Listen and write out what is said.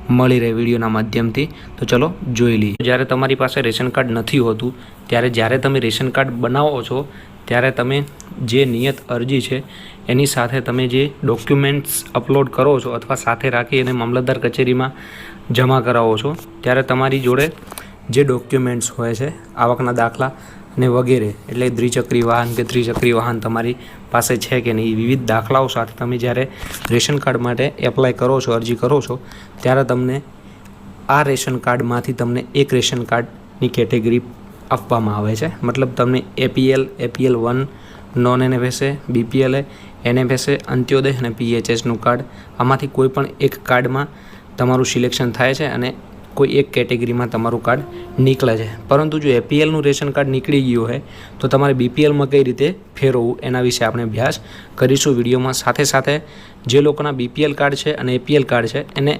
મળી રહે વિડીયોના માધ્યમથી। તો ચલો જોઈ લઈએ। જ્યારે તમારી પાસે રેશન કાર્ડ નથી હોતું ત્યારે જ્યારે તમે રેશન કાર્ડ બનાવો છો ત્યારે તમે જે નિયત અરજી છે એની સાથે તમે જે ડોક્યુમેન્ટ્સ અપલોડ કરો છો અથવા સાથે રાખી અને મામલતદાર કચેરીમાં જમા કરાવો છો ત્યારે તમારી જોડે જે ડોક્યુમેન્ટ્સ હોય છે આવકના દાખલા અને વગેરે એટલે દ્વિચક્રી વાહન કે ત્રિચક્રી વાહન તમારી પાસે છે કે નહીં, વિવિધ દાખલાઓ સાથે તમે જ્યારે રેશન કાર્ડ માટે એપ્લાય કરો છો, અરજી કરો છો ત્યારે તમને આ રેશન કાર્ડમાંથી તમને એક રેશન કાર્ડની કેટેગરી આપવામાં આવે છે। મતલબ તમને APL 1 non NFSA, BPLA, NFSA, અંત્યોદય અને PHSનું કાર્ડ આમાંથી કોઈ પણ એક કાર્ડમાં તમારું સિલેક્શન થાય છે અને કોઈ એક કેટેગરીમાં તમારું કાર્ડ નીકળે છે। પરંતુ જો APLનું રેશન કાર્ડ નીકળી ગયું હોય તો તમારે BPLમાં કઈ રીતે ફેરવવું એના વિશે આપણે અભ્યાસ કરીશું વિડીયોમાં। સાથે સાથે જે લોકોના BPL કાર્ડ છે અને APL કાર્ડ છે એને